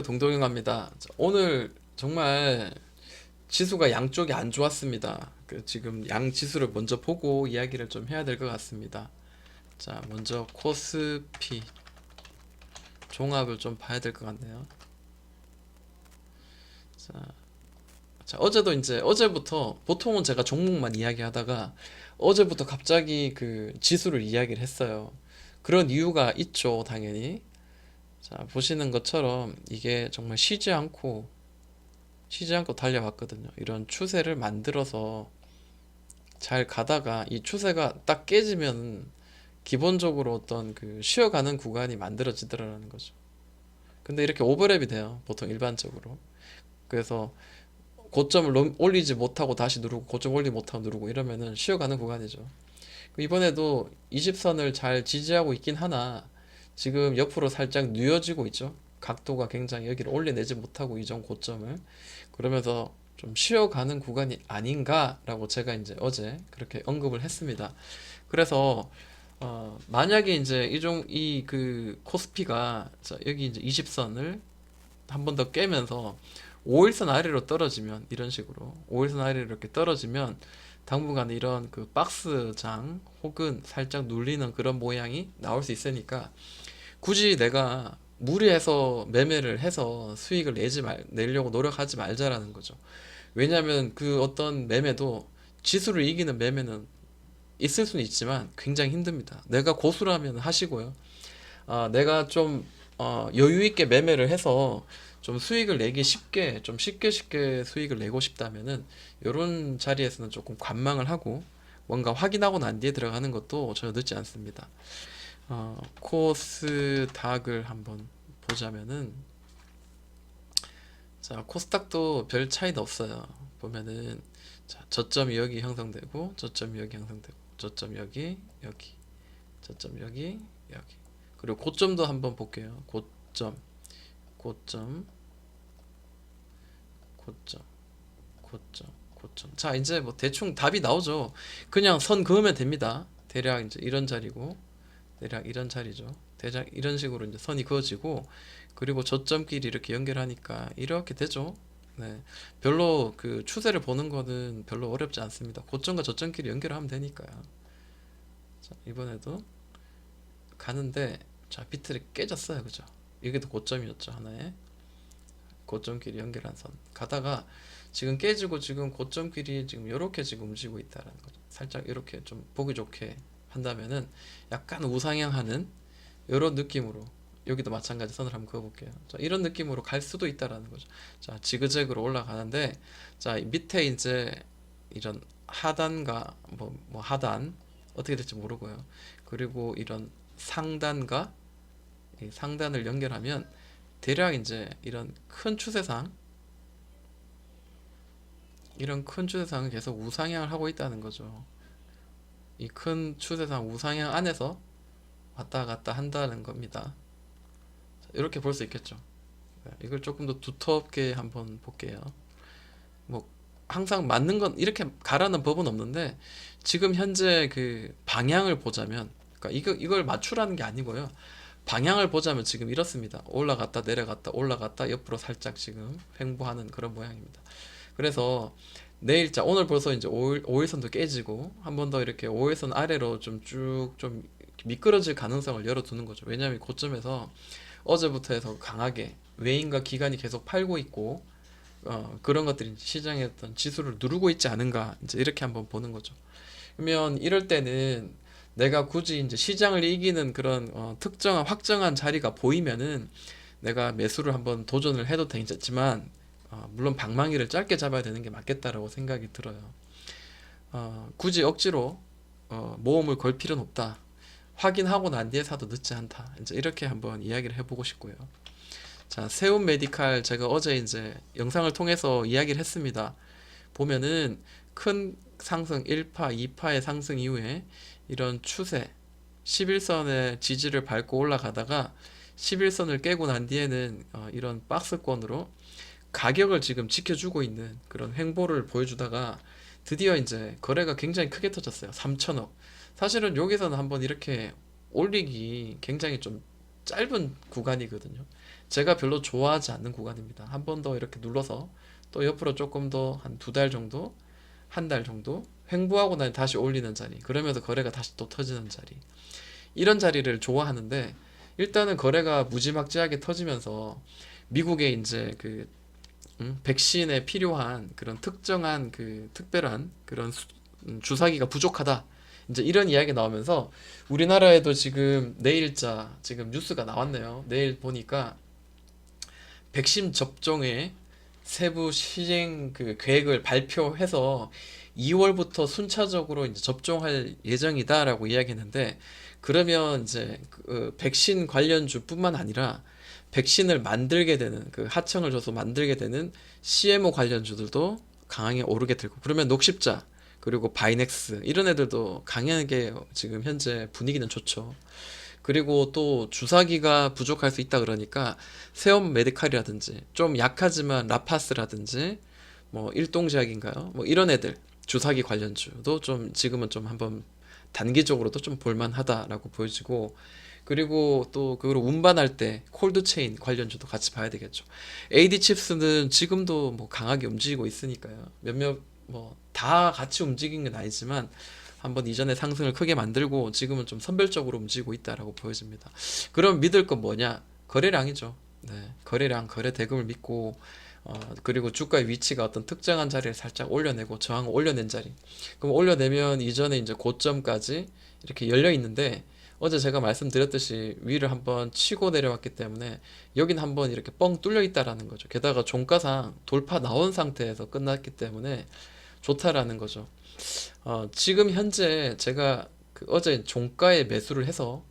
동동영합니다. 오늘 정말 지수가 양쪽이 안 좋았습니다. 지금 양 지수를 먼저 보고 이야기를 좀 해야 될 것 같습니다. 자, 먼저 코스피 종합을 좀 봐야 될 것 같네요. 자, 어제도 이제 어제부터 보통은 제가 종목만 이야기하다가 어제부터 갑자기 그 지수를 이야기를 했어요. 그런 이유가 있죠, 당연히. 자, 보시는 것처럼 이게 정말 쉬지 않고 달려왔거든요. 이런 추세를 만들어서 잘 가다가 이 추세가 딱 깨지면 기본적으로 어떤 그 쉬어가는 구간이 만들어지더라는 거죠. 근데 이렇게 오버랩이 돼요. 보통 일반적으로. 그래서 고점을 올리지 못하고 다시 누르고 고점 올리지 못하고 누르고 이러면은 쉬어가는 구간이죠. 이번에도 20선을 잘 지지하고 있긴 하나 지금 옆으로 살짝 뉘어지고 있죠. 각도가 굉장히 여기를 올려내지 못하고 이전 고점을 그러면서 좀 쉬어가는 구간이 아닌가라고 제가 이제 어제 그렇게 언급을 했습니다. 그래서 만약에 이제 이 그 코스피가 여기 이제 20선을 한 번 더 깨면서 5일선 아래로 떨어지면 이런 식으로 5일선 아래로 이렇게 떨어지면 당분간 이런 그 박스장 혹은 살짝 눌리는 그런 모양이 나올 수 있으니까 굳이 내가 무리해서 매매를 해서 수익을 내려고 노력하지 말자라는 거죠. 왜냐하면 그 어떤 매매도 지수를 이기는 매매는 있을 수는 있지만 굉장히 힘듭니다. 내가 고수라면 하시고요. 내가 좀 여유 있게 매매를 해서 좀 수익을 내기 쉽게 좀 쉽게 수익을 내고 싶다면은 이런 자리에서는 조금 관망을 하고 뭔가 확인하고 난 뒤에 들어가는 것도 전혀 늦지 않습니다. 코스닥을 한번 보자면은 자, 코스닥도 별 차이는 없어요. 보면은 자, 저점이 여기 형성되고 저점이 여기 형성되고 저점 여기 저점 여기 그리고 고점도 한번 볼게요. 고점 고점 고점 자, 이제 뭐 대충 답이 나오죠. 그냥 선 그으면 됩니다. 대략 이제 이런 자리고 대략 이런 자리죠. 대략 이런 식으로 이제 선이 그어지고 그리고 저점끼리 이렇게 연결하니까 이렇게 되죠. 네. 별로 그 추세를 보는 거는 별로 어렵지 않습니다. 고점과 저점끼리 연결하면 되니까요. 자, 이번에도 가는데 자, 비틀이 깨졌어요. 그죠? 이게 또 고점이었죠. 하나의 고점끼리 연결한 선. 가다가 지금 깨지고 지금 고점끼리 지금 이렇게 지금 움직이고 있다는 거죠. 살짝 이렇게 좀 보기 좋게 한다면은 약간 우상향하는 이런 느낌으로 여기도 마찬가지 선을 한번 그어볼게요. 자, 이런 느낌으로 갈 수도 있다라는 거죠. 자, 지그재그로 올라가는데 자, 밑에 이제 이런 하단과 뭐 하단 어떻게 될지 모르고요. 그리고 이런 상단과 이 상단을 연결하면 대략 이제 이런 큰 추세상은 계속 우상향을 하고 있다는 거죠. 이 큰 추세상 우상향 안에서 왔다 갔다 한다는 겁니다. 이렇게 볼 수 있겠죠. 이걸 조금 더 두텁게 한번 볼게요. 뭐 항상 맞는 건 이렇게 가라는 법은 없는데 지금 현재 그 방향을 보자면 그러니까 이걸 맞추라는 게 아니고요. 방향을 보자면 지금 이렇습니다. 올라갔다 내려갔다 올라갔다 옆으로 살짝 지금 횡보하는 그런 모양입니다. 그래서 내일 자 오늘 벌써 이제 5일선도 깨지고 한 번 더 이렇게 5일선 아래로 좀 쭉 좀 미끄러질 가능성을 열어두는 거죠. 왜냐하면 고점에서 어제부터 해서 강하게 외인과 기관이 계속 팔고 있고 그런 것들이 시장의 어떤 지수를 누르고 있지 않은가 이제 이렇게 한번 보는 거죠. 그러면 이럴 때는 내가 굳이 이제 시장을 이기는 그런 특정한 확정한 자리가 보이면은 내가 매수를 한번 도전을 해도 되겠지만 물론 방망이를 짧게 잡아야 되는 게 맞겠다라고 생각이 들어요. 굳이 억지로 모험을 걸 필요는 없다. 확인하고 난 뒤에 사도 늦지 않다. 이제 이렇게 한번 이야기를 해보고 싶고요. 자, 세움 메디칼 제가 어제 이제 영상을 통해서 이야기를 했습니다. 보면은 큰 상승 1파, 2파의 상승 이후에 이런 추세 11선의 지지를 밟고 올라가다가 11선을 깨고 난 뒤에는 이런 박스권으로 가격을 지금 지켜주고 있는 그런 횡보를 보여주다가 드디어 이제 거래가 굉장히 크게 터졌어요. 3천억. 사실은 여기서는 한번 이렇게 올리기 굉장히 좀 짧은 구간이거든요. 제가 별로 좋아하지 않는 구간입니다. 한 번 더 이렇게 눌러서 또 옆으로 조금 더 한 2달 정도, 한 달 정도 횡보하고 나니 다시 올리는 자리, 그러면서 거래가 다시 또 터지는 자리, 이런 자리를 좋아하는데, 일단은 거래가 무지막지하게 터지면서 미국의 이제 그 백신에 필요한 그런 특정한 그 특별한 그런 주사기가 부족하다, 이제 이런 이야기 나오면서 우리나라에도 지금 내일자 지금 뉴스가 나왔네요. 내일 보니까 백신 접종의 세부 시행 그 계획을 발표해서 2월부터 순차적으로 이제 접종할 예정이다라고 이야기했는데, 그러면 이제 그 백신 관련주뿐만 아니라 백신을 만들게 되는 그 하청을 줘서 만들게 되는 CMO 관련주들도 강하게 오르게 되고, 그러면 녹십자 그리고 바이넥스 이런 애들도 강하게 지금 현재 분위기는 좋죠. 그리고 또 주사기가 부족할 수 있다 그러니까 세움 메디칼이라든지 좀 약하지만 라파스라든지 뭐 일동제약인가요? 뭐 이런 애들 주사기 관련주도 좀 지금은 좀 한번 단기적으로도 좀 볼만하다라고 보여지고, 그리고 또 그걸 운반할 때 콜드체인 관련주도 같이 봐야 되겠죠. AD 칩스는 지금도 뭐 강하게 움직이고 있으니까요. 몇몇 뭐 다 같이 움직인 건 아니지만 한번 이전에 상승을 크게 만들고 지금은 좀 선별적으로 움직이고 있다라고 보여집니다. 그럼 믿을 건 뭐냐? 거래량이죠. 네, 거래량, 거래 대금을 믿고, 그리고 주가의 위치가 어떤 특정한 자리를 살짝 올려내고 저항을 올려낸 자리. 그럼 올려내면 이전에 이제 고점까지 이렇게 열려 있는데, 어제 제가 말씀드렸듯이 위를 한번 치고 내려왔기 때문에 여긴 한번 이렇게 뻥 뚫려 있다라는 거죠. 게다가 종가상 돌파 나온 상태에서 끝났기 때문에 좋다라는 거죠. 지금 현재 제가 그 어제 종가에 매수를 해서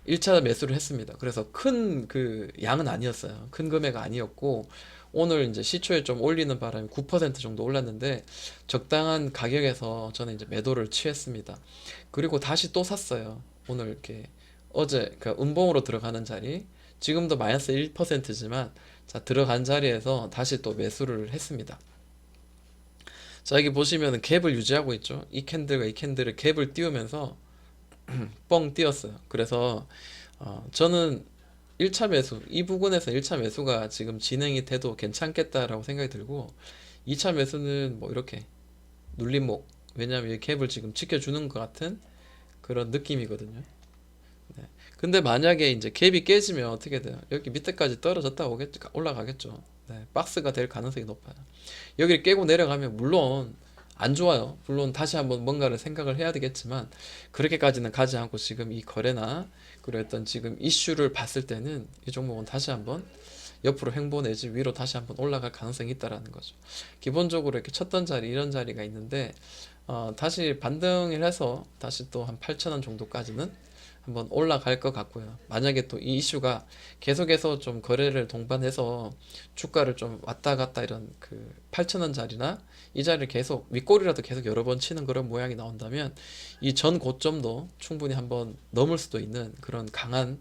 1차 매수를 했습니다. 그래서 큰 그 양은 아니었어요. 큰 금액 아니었고, 오늘 이제 시초에 좀 올리는 바람에 9% 정도 올랐는데 적당한 가격에서 저는 이제 매도를 취했습니다. 그리고 다시 또 샀어요. 오늘 이렇게 어제 그 음봉으로 들어가는 자리, 지금도 마이너스 1%지만 자 들어간 자리에서 다시 또 매수를 했습니다. 자, 여기 보시면은 갭을 유지하고 있죠. 이 캔들과 이 캔들을 갭을 띄우면서 뻥 띄었어요. 그래서 저는 1차 매수, 이 부분에서 1차 매수가 지금 진행이 돼도 괜찮겠다라고 생각이 들고, 2차 매수는 뭐 이렇게 눌림목, 왜냐하면 이 갭을 지금 지켜주는 것 같은 그런 느낌이거든요. 네. 근데 만약에 이제 갭이 깨지면 어떻게 돼요? 여기 밑에까지 떨어졌다 오겠죠, 올라가겠죠. 네, 박스가 될 가능성이 높아요. 여기를 깨고 내려가면 물론 안 좋아요. 물론 다시 한번 뭔가를 생각을 해야 되겠지만 그렇게까지는 가지 않고 지금 이 거래나 그리고 어떤 지금 이슈를 봤을 때는 이 종목은 다시 한번 옆으로 횡보 내지 위로 다시 한번 올라갈 가능성이 있다라는 거죠. 기본적으로 이렇게 쳤던 자리, 이런 자리가 있는데 다시 반등을 해서 다시 또 한 8,000원 정도까지는 한번 올라갈 것 같고요. 만약에 또 이 이슈가 계속해서 좀 거래를 동반해서 주가를 좀 왔다 갔다 이런 그 8,000원 자리나 이 자리를 계속 윗꼬리라도 계속 여러 번 치는 그런 모양이 나온다면 이 전 고점도 충분히 한번 넘을 수도 있는 그런 강한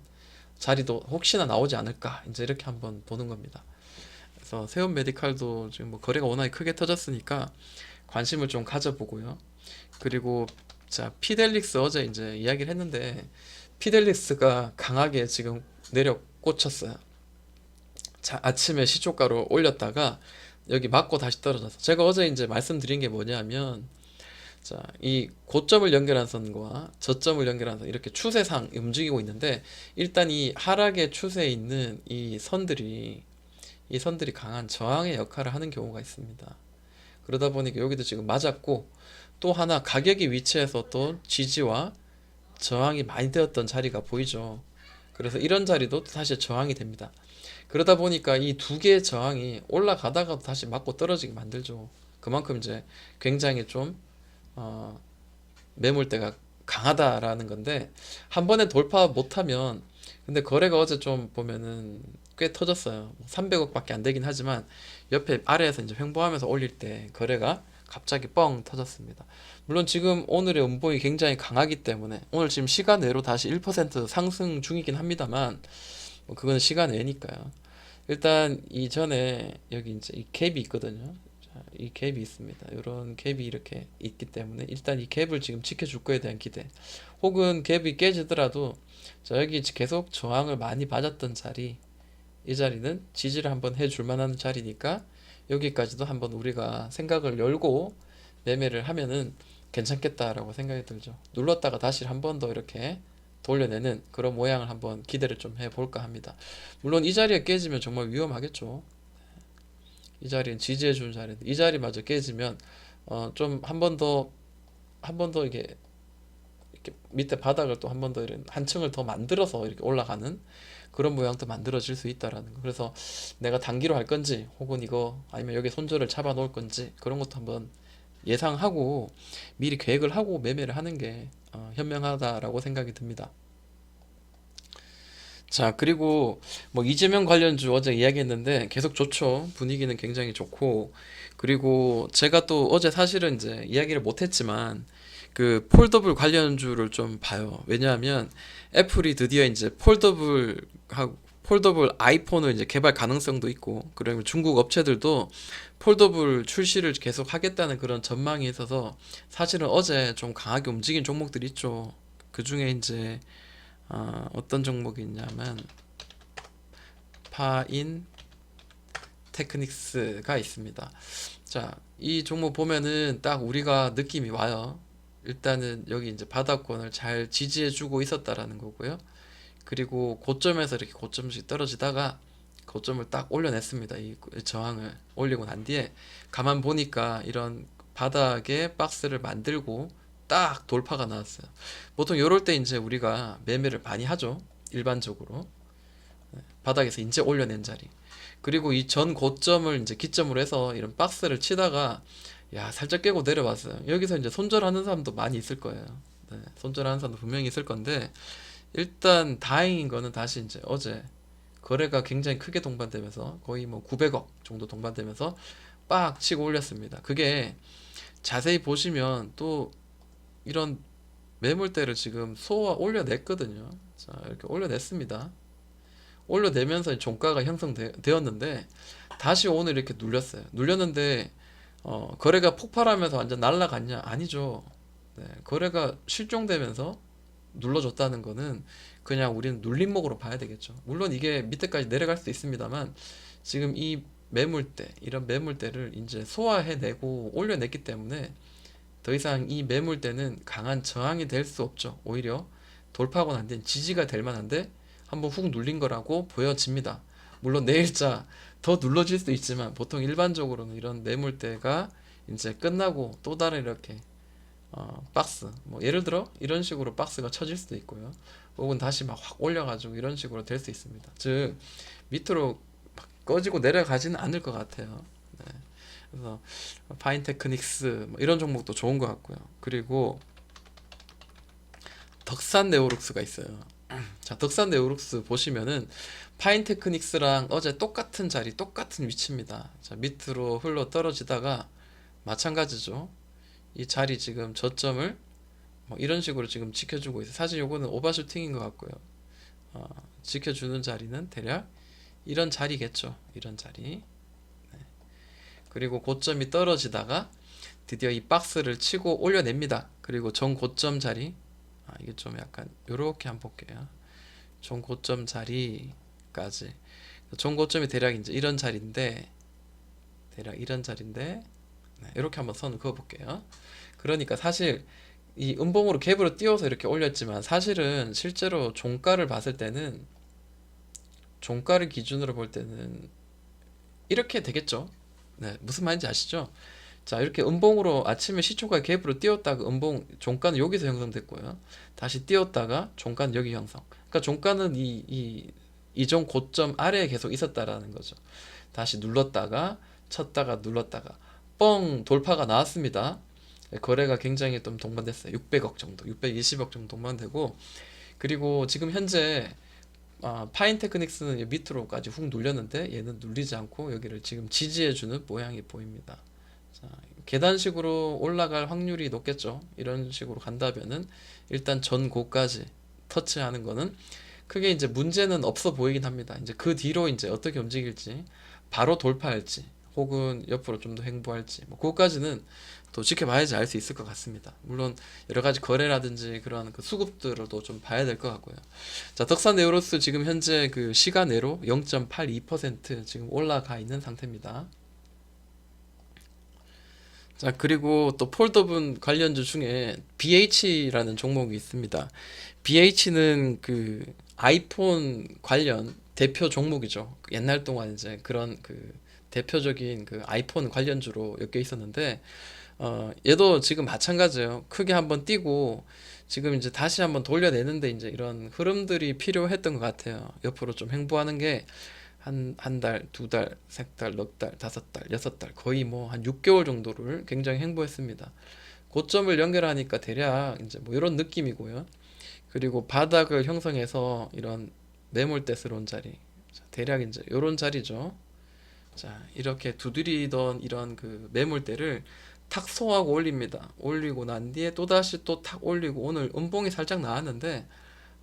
자리도 혹시나 나오지 않을까, 이제 이렇게 한번 보는 겁니다. 그래서 세움 메디칼도 지금 뭐 거래가 워낙에 크게 터졌으니까 관심을 좀 가져보고요. 그리고 자, 피델릭스 어제 이제 이야기를 했는데 피델릭스가 강하게 지금 내려 꽂혔어요. 자, 아침에 시초가로 올렸다가 여기 맞고 다시 떨어져서, 제가 어제 이제 말씀드린 게 뭐냐면, 자, 이 고점을 연결한 선과 저점을 연결한 선, 이렇게 추세상 움직이고 있는데, 일단 이 하락의 추세에 있는 이 선들이 강한 저항의 역할을 하는 경우가 있습니다. 그러다 보니까 여기도 지금 맞았고, 또 하나 가격이 위치해서 또 지지와 저항이 많이 되었던 자리가 보이죠. 그래서 이런 자리도 또 다시 저항이 됩니다. 그러다 보니까 이 두 개의 저항이 올라가다가도 다시 맞고 떨어지게 만들죠. 그만큼 이제 굉장히 좀 어, 매물대가 강하다라는 건데, 한 번에 돌파 못하면, 근데 거래가 어제 좀 보면은 꽤 터졌어요. 300억밖에 안 되긴 하지만 옆에 아래에서 이제 횡보하면서 올릴 때 거래가 갑자기 뻥 터졌습니다. 물론 지금 오늘의 음봉이 굉장히 강하기 때문에 오늘 지금 시간외로 다시 1% 상승 중이긴 합니다만, 뭐 그건 시간외니까요. 일단 이전에 여기 이제 이 갭이 있거든요. 자, 이 갭이 있습니다. 이런 갭이 이렇게 있기 때문에 일단 이 갭을 지금 지켜줄 거에 대한 기대, 혹은 갭이 깨지더라도 자, 여기 계속 저항을 많이 받았던 자리, 이 자리는 지지를 한번 해줄 만한 자리니까 여기까지도 한번 우리가 생각을 열고 매매를 하면은 괜찮겠다라고 생각이 들죠. 눌렀다가 다시 한 번 더 이렇게 돌려내는 그런 모양을 한번 기대를 좀 해볼까 합니다. 물론 이 자리에 깨지면 정말 위험하겠죠. 이 자리는 지지해 주는 자리인데 이 자리마저 깨지면 좀 한 번 더 이렇게 밑에 바닥을 또 한 번 더 이런 한 층을 더 만들어서 이렇게 올라가는 그런 모양도 만들어질 수 있다라는 거. 그래서 내가 단기로 할 건지 혹은 이거 아니면 여기 손절을 잡아 놓을 건지 그런 것도 한번 예상하고 미리 계획을 하고 매매를 하는 게 현명하다라고 생각이 듭니다. 자, 그리고 뭐 이재명 관련주 어제 이야기했는데 계속 좋죠. 분위기는 굉장히 좋고 그리고 제가 또 어제 사실은 이제 이야기를 못했지만 그 폴더블 관련주를 좀 봐요. 왜냐하면 애플이 드디어 이제 폴더블 아이폰을 이제 개발 가능성도 있고 그러면 중국 업체들도 폴더블 출시를 계속 하겠다는 그런 전망이 있어서 사실은 어제 좀 강하게 움직인 종목들이 있죠. 그 중에 이제 어떤 종목이 있냐면 파인 테크닉스가 있습니다. 자, 이 종목 보면은 딱 우리가 느낌이 와요. 일단은 여기 이제 바닥권을 잘 지지해주고 있었다라는 거고요. 그리고 고점에서 이렇게 고점씩 떨어지다가 고점을 딱 올려냈습니다. 이 저항을 올리고 난 뒤에 가만 보니까 이런 바닥에 박스를 만들고 딱 돌파가 나왔어요. 보통 이럴 때 이제 우리가 매매를 많이 하죠. 일반적으로 바닥에서 이제 올려낸 자리. 그리고 이 전 고점을 이제 기점으로 해서 이런 박스를 치다가 야 살짝 깨고 내려왔어요. 여기서 이제 손절하는 사람도 많이 있을 거예요. 네, 손절하는 사람도 분명히 있을 건데 일단 다행인 거는 다시 이제 어제 거래가 굉장히 크게 동반되면서 거의 뭐 900억 정도 동반되면서 빡 치고 올렸습니다. 그게 자세히 보시면 또 이런 매물대를 지금 올려냈거든요. 자, 이렇게 올려냈습니다. 올려내면서 종가가 형성되었는데 다시 오늘 이렇게 눌렸어요. 눌렸는데 거래가 폭발하면서 완전 날라갔냐? 아니죠. 네, 거래가 실종되면서 눌러줬다는 거는 그냥 우리는 눌림목으로 봐야 되겠죠. 물론 이게 밑에까지 내려갈 수도 있습니다만 지금 이 매물대, 이런 매물대를 이제 소화해내고 올려냈기 때문에 더 이상 이 매물대는 강한 저항이 될 수 없죠. 오히려 돌파하고 난 뒤엔 지지가 될 만한데 한번 훅 눌린 거라고 보여집니다. 물론 내일자 더 눌러질 수도 있지만 보통 일반적으로는 이런 매물대가 이제 끝나고 또 다른 이렇게 박스 뭐 예를 들어 이런 식으로 박스가 쳐질 수도 있고요. 혹은 다시 막 확 올려가지고 이런 식으로 될 수 있습니다. 즉 밑으로 막 꺼지고 내려가지는 않을 것 같아요. 네. 그래서 파인 테크닉스 뭐 이런 종목도 좋은 것 같고요. 그리고 덕산 네오룩스가 있어요. 자, 덕산 네오룩스 보시면은 파인 테크닉스랑 어제 똑같은 자리, 똑같은 위치입니다. 자, 밑으로 흘러 떨어지다가 마찬가지죠. 이 자리 지금 저점을 뭐 이런 식으로 지금 지켜주고 있어요. 사실 요거는 오버슈팅인 것 같고요. 지켜주는 자리는 대략 이런 자리겠죠. 이런 자리. 네. 그리고 고점이 떨어지다가 드디어 이 박스를 치고 올려냅니다. 그리고 전 고점 자리, 이게 좀 약간 요렇게 한번 볼게요. 전 고점 자리까지. 전 고점이 대략 이제 이런 자리인데, 네, 이렇게 한번 선을 그어 볼게요. 그러니까 사실 이 음봉으로 갭으로 띄워서 이렇게 올렸지만 사실은 실제로 종가를 봤을 때는 종가를 기준으로 볼 때는 이렇게 되겠죠. 네, 무슨 말인지 아시죠? 자, 이렇게 음봉으로 아침에 시초가 갭으로 띄웠다가 종가는 여기서 형성됐고요. 다시 띄웠다가 종가는 여기 형성. 그러니까 종가는 이전 고점 아래에 계속 있었다라는 거죠. 다시 눌렀다가 쳤다가 눌렀다가 뻥 돌파가 나왔습니다. 거래가 굉장히 좀 동반됐어요. 600억 정도, 620억 정도 동반되고 그리고 지금 현재 파인 테크닉스는 밑으로까지 훅 눌렸는데 얘는 눌리지 않고 여기를 지금 지지해주는 모양이 보입니다. 자, 계단식으로 올라갈 확률이 높겠죠. 이런 식으로 간다면은 일단 전고까지 터치하는 거는 크게 이제 문제는 없어 보이긴 합니다. 이제 그 뒤로 이제 어떻게 움직일지 바로 돌파할지 혹은 옆으로 좀 더 횡보할지 뭐 그것까지는 또 지켜봐야지 알 수 있을 것 같습니다. 물론 여러 가지 거래라든지 그런 그 수급들도 좀 봐야 될 것 같고요. 자, 덕산 네오로스 지금 현재 그 시간외로 0.82% 지금 올라가 있는 상태입니다. 자, 그리고 또 폴더분 관련주 중에 BH라는 종목이 있습니다. BH는 그 아이폰 관련 대표 종목이죠. 옛날 동안 이제 그런 그 대표적인 그 아이폰 관련주로 엮여 있었는데, 얘도 지금 마찬가지예요. 크게 한번 뛰고 지금 이제 다시 한번 돌려내는데 이제 이런 흐름들이 필요했던 것 같아요. 옆으로 좀 횡보하는 게 한 달, 두 달, 세 달, 넉 달, 다섯 달, 여섯 달, 거의 뭐 한 6개월 정도를 굉장히 횡보했습니다. 고점을 연결하니까 대략 이제 뭐 이런 느낌이고요. 그리고 바닥을 형성해서 이런 매물대스러운 자리, 자, 대략 이제 이런 자리죠. 자, 이렇게 두드리던 이런 그 매물대를 탁 소화하고 올립니다. 올리고 난 뒤에 또다시 또 탁 올리고, 오늘 음봉이 살짝 나왔는데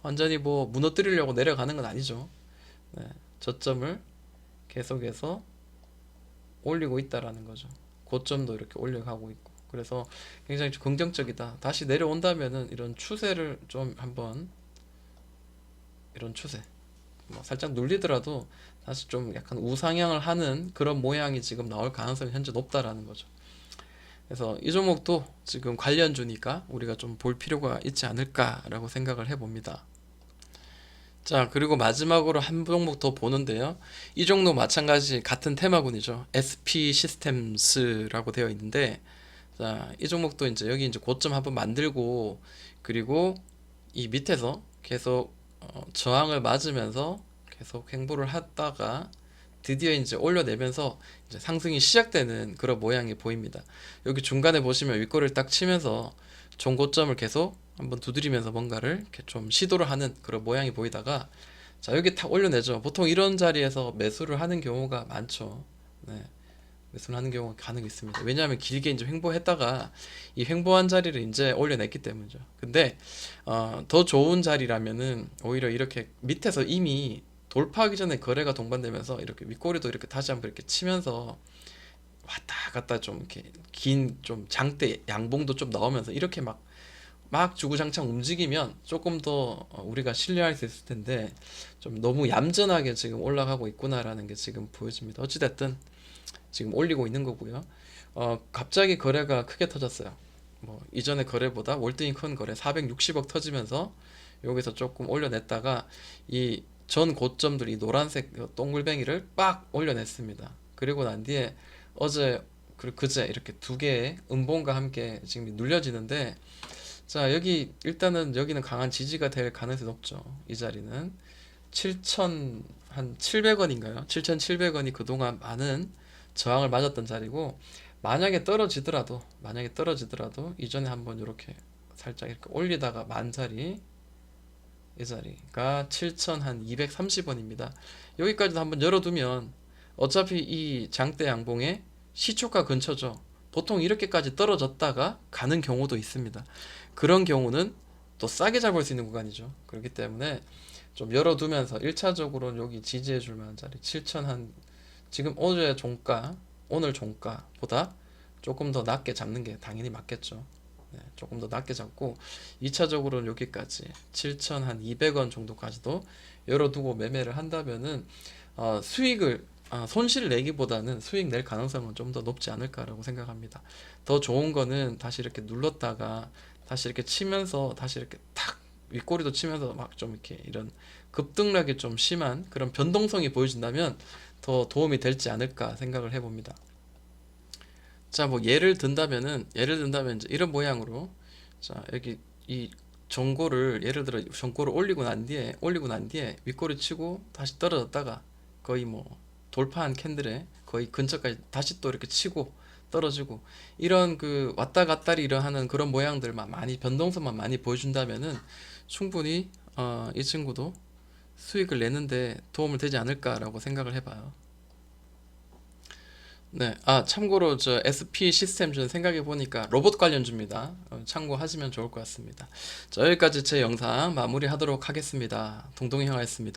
완전히 뭐 무너뜨리려고 내려가는 건 아니죠. 네, 저점을 계속해서 올리고 있다라는 거죠. 고점도 이렇게 올려가고 있고. 그래서 굉장히 좀 긍정적이다. 다시 내려온다면은 이런 추세를 좀 한번, 이런 추세 뭐 살짝 눌리더라도 다시 좀 약간 우상향을 하는 그런 모양이 지금 나올 가능성이 현재 높다라는 거죠. 그래서 이 종목도 지금 관련주니까 우리가 좀 볼 필요가 있지 않을까라고 생각을 해봅니다. 자, 그리고 마지막으로 한 종목 더 보는데요. 이 종목 마찬가지 같은 테마군이죠. SP 시스템스라고 되어 있는데, 자, 이 종목도 이제 여기 이제 고점 한번 만들고, 그리고 이 밑에서 계속 저항을 맞으면서 계속 횡보를 하다가 드디어 이제 올려내면서 이제 상승이 시작되는 그런 모양이 보입니다. 여기 중간에 보시면 윗꼬리를 딱 치면서 종고점을 계속 한번 두드리면서 뭔가를 이렇게 좀 시도를 하는 그런 모양이 보이다가, 자, 여기 탁 올려내죠. 보통 이런 자리에서 매수를 하는 경우가 많죠. 네, 매수를 하는 경우가 가능 있습니다. 왜냐하면 길게 이제 횡보했다가 이 횡보한 자리를 이제 올려냈기 때문이죠. 근데 더 좋은 자리라면은 오히려 이렇게 밑에서 이미 돌파하기 전에 거래가 동반되면서 이렇게 윗꼬리도 이렇게 다시 한번 이렇게 치면서 왔다 갔다 좀 이렇게 긴 좀 장대 양봉도 좀 나오면서 이렇게 막 주구장창 움직이면 조금 더 우리가 신뢰할 수 있을 텐데, 좀 너무 얌전하게 지금 올라가고 있구나라는 게 지금 보여집니다. 어찌됐든 지금 올리고 있는 거고요. 갑자기 거래가 크게 터졌어요. 뭐 이전의 거래보다 월등히 큰 거래 460억 터지면서 여기서 조금 올려냈다가 이 전 고점들, 이 노란색 동글뱅이를 빡 올려냈습니다. 그리고 난 뒤에 어제 그리고 그제 이렇게 두 개의 음봉과 함께 지금 눌려지는데, 자, 여기 일단은 여기는 강한 지지가 될 가능성이 높죠. 이 자리는 7천 한 700원인가요? 7,700원이 그동안 많은 저항을 맞았던 자리고, 만약에 떨어지더라도 이전에 한번 이렇게 살짝 이렇게 올리다가 만 자리, 이 자리가 7,230원입니다. 여기까지도 한번 열어두면 어차피 이 장대 양봉의 시초가 근처죠. 보통 이렇게까지 떨어졌다가 가는 경우도 있습니다. 그런 경우는 또 싸게 잡을 수 있는 구간이죠. 그렇기 때문에 좀 열어두면서 1차적으로는 여기 지지해 줄 만한 자리 7천 한, 지금 어제 종가, 오늘 종가보다 조금 더 낮게 잡는 게 당연히 맞겠죠. 네, 조금 더 낮게 잡고 2차적으로는 여기까지 7천 한 200원 정도까지도 열어두고 매매를 한다면은 수익을 손실 내기보다는 수익 낼 가능성은 좀 더 높지 않을까라고 생각합니다. 더 좋은 거는 다시 이렇게 눌렀다가 다시 이렇게 치면서 다시 이렇게 탁 윗꼬리도 치면서 막 좀 이렇게 이런 급등락이 좀 심한 그런 변동성이 보여진다면 더 도움이 될지 않을까 생각을 해봅니다. 자, 뭐 예를 든다면 이제 이런 모양으로, 자, 여기 이 전고를, 예를 들어 전고를 올리고 난 뒤에 윗꼬리 치고 다시 떨어졌다가 거의 뭐 돌파한 캔들에 거의 근처까지 다시 또 이렇게 치고 떨어지고, 이런 그 왔다 갔다리 일어나는 그런 모양들만 많이, 변동성만 많이 보여준다면은 충분히 이 친구도 수익을 내는데 도움을 되지 않을까라고 생각을 해봐요. 네, 참고로 저 SP 시스템즈는 생각해 보니까 로봇 관련주입니다. 참고하시면 좋을 것 같습니다. 자, 여기까지 제 영상 마무리하도록 하겠습니다. 동동이 형아였습니다.